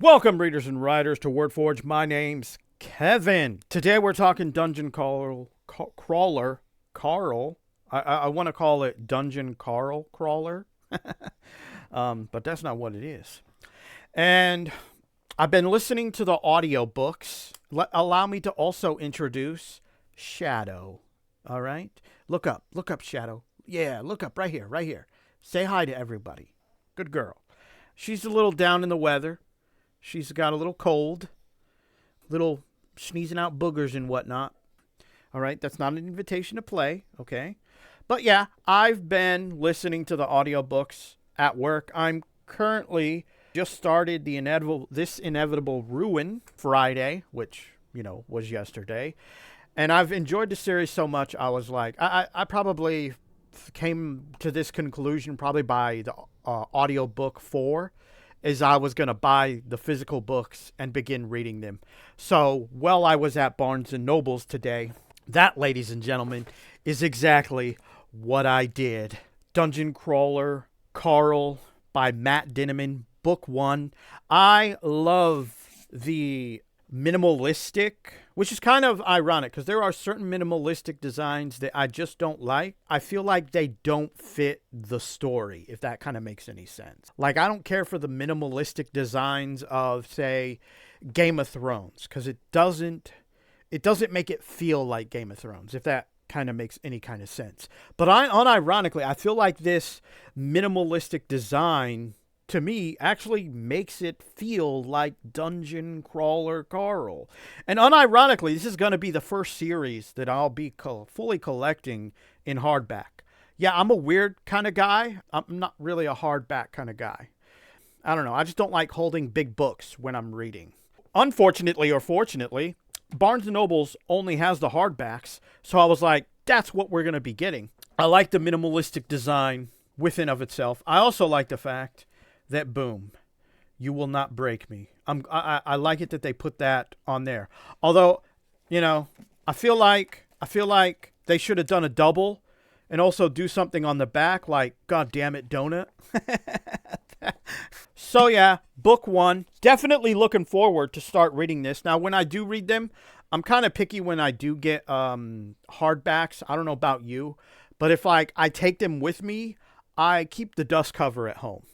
Welcome, readers and writers, to WordForge. My name's Kevin. Today we're talking Dungeon Crawler. Carl. I want to call it Dungeon Crawler. But that's not what it is. And I've been listening to the audiobooks. Allow me to also introduce Shadow. All right? Look up, Shadow. Yeah, look up right here. Say hi to everybody. Good girl. She's a little down in the weather. She's got a little cold, little sneezing out boogers and whatnot. All right, that's not an invitation to play, okay? But yeah, I've been listening to the audiobooks at work. I'm currently just started This Inevitable Ruin Friday, which, was yesterday. And I've enjoyed the series so much, I was like, I probably came to this conclusion probably by the audiobook 4. Is I was going to buy the physical books and begin reading them. So while I was at Barnes & Noble's today, that, ladies and gentlemen, is exactly what I did. Dungeon Crawler Carl by Matt Dinniman, Book 1. I love the minimalistic, which is kind of ironic because there are certain minimalistic designs that I just don't like. I feel like they don't fit the story, if that kind of makes any sense. Like, I don't care for the minimalistic designs of, say, Game of Thrones, because it doesn't make it feel like Game of Thrones, if that kind of makes any kind of sense. But unironically, I feel like this minimalistic design, to me, actually makes it feel like Dungeon Crawler Carl. And unironically, this is going to be the first series that I'll be fully collecting in hardback. Yeah, I'm a weird kind of guy. I'm not really a hardback kind of guy. I don't know. I just don't like holding big books when I'm reading. Unfortunately or fortunately, Barnes & Noble's only has the hardbacks. So I was like, that's what we're going to be getting. I like the minimalistic design within of itself. I also like the fact that, boom, you will not break me. I like it that they put that on there. Although, I feel like they should have done a double and also do something on the back like, God damn it, donut. So yeah, Book 1. Definitely looking forward to start reading this. Now, when I do read them, I'm kind of picky when I do get hardbacks. I don't know about you, but if I take them with me, I keep the dust cover at home.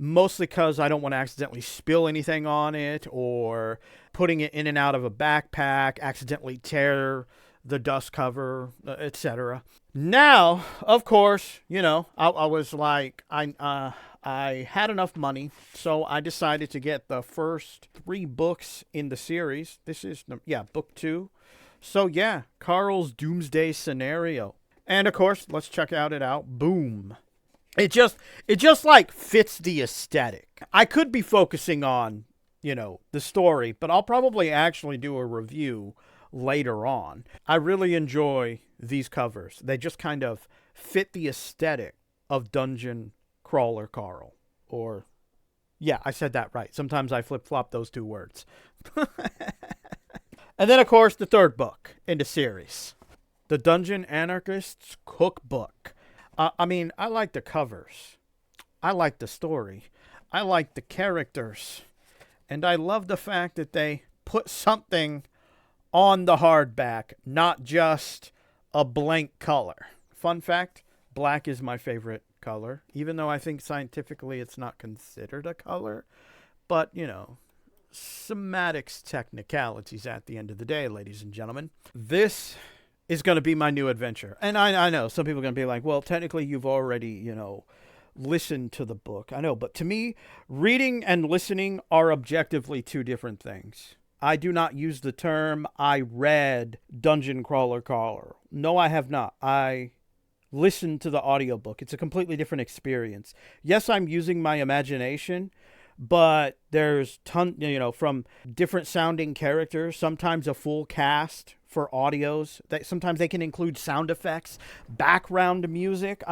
Mostly because I don't want to accidentally spill anything on it, or putting it in and out of a backpack, accidentally tear the dust cover, etc. Now, of course, I was like, I had enough money, so I decided to get the first 3 books in the series. This is, book 2. So yeah, Carl's Doomsday Scenario. And of course, let's check it out. Boom. It just like fits the aesthetic. I could be focusing on, the story, but I'll probably actually do a review later on. I really enjoy these covers. They just kind of fit the aesthetic of Dungeon Crawler Carl. Or, yeah, I said that right. Sometimes I flip-flop those 2 words. And then, of course, the 3rd book in the series, The Dungeon Anarchist's Cookbook. I like the covers. I like the story. I like the characters. And I love the fact that they put something on the hardback, not just a blank color. Fun fact, black is my favorite color, even though I think scientifically it's not considered a color. But, semantics technicalities at the end of the day, ladies and gentlemen. This is going to be my new adventure. And I know some people are going to be like, well, technically you've already, listened to the book. I know, but to me, reading and listening are objectively 2 different things. I do not use the term, I read Dungeon Crawler Carl. No, I have not. I listened to the audiobook. It's a completely different experience. Yes, I'm using my imagination, but there's from different sounding characters, sometimes a full cast for audios. Sometimes they can include sound effects, background music.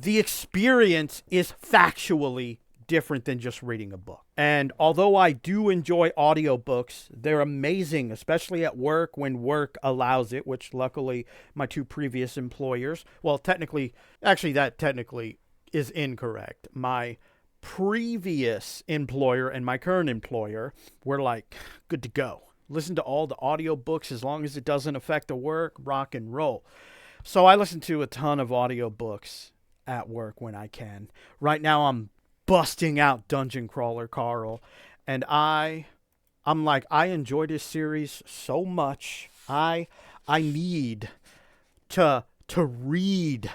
The experience is factually different than just reading a book. And although I do enjoy audiobooks, they're amazing, especially at work when work allows it, which luckily my 2 previous employers, well, that technically is incorrect. My previous employer and my current employer were like, good to go. Listen to all the audiobooks as long as it doesn't affect the work, rock and roll. So I listen to a ton of audiobooks at work when I can. Right now I'm busting out Dungeon Crawler Carl, and I'm like, I enjoy this series so much. I need to read,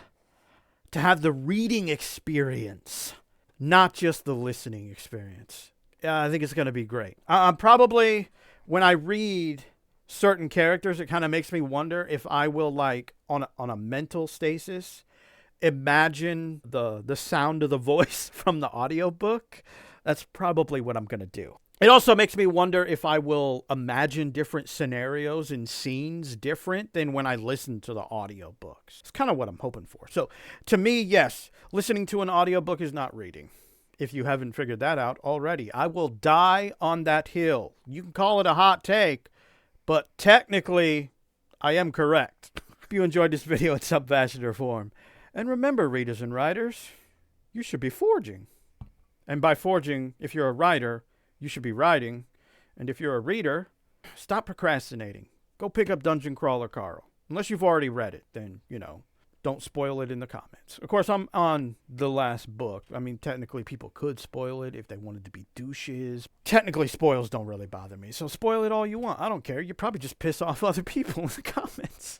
to have the reading experience, not just the listening experience. I think it's going to be great. I'm probably, when I read certain characters, it kind of makes me wonder if I will, like, on a mental stasis, imagine the sound of the voice from the audiobook. That's probably what I'm going to do. It also makes me wonder if I will imagine different scenarios and scenes different than when I listen to the audiobooks. It's kind of what I'm hoping for. So, to me, yes, listening to an audiobook is not reading. If you haven't figured that out already, I will die on that hill. You can call it a hot take, but technically, I am correct. If you enjoyed this video in some fashion or form, and remember, readers and writers, you should be forging. And by forging, if you're a writer, you should be writing. And if you're a reader, stop procrastinating. Go pick up Dungeon Crawler Carl. Unless you've already read it, then, don't spoil it in the comments. Of course, I'm on the last book. I mean, technically, people could spoil it if they wanted to be douches. Technically, spoils don't really bother me. So spoil it all you want. I don't care. You probably just piss off other people in the comments.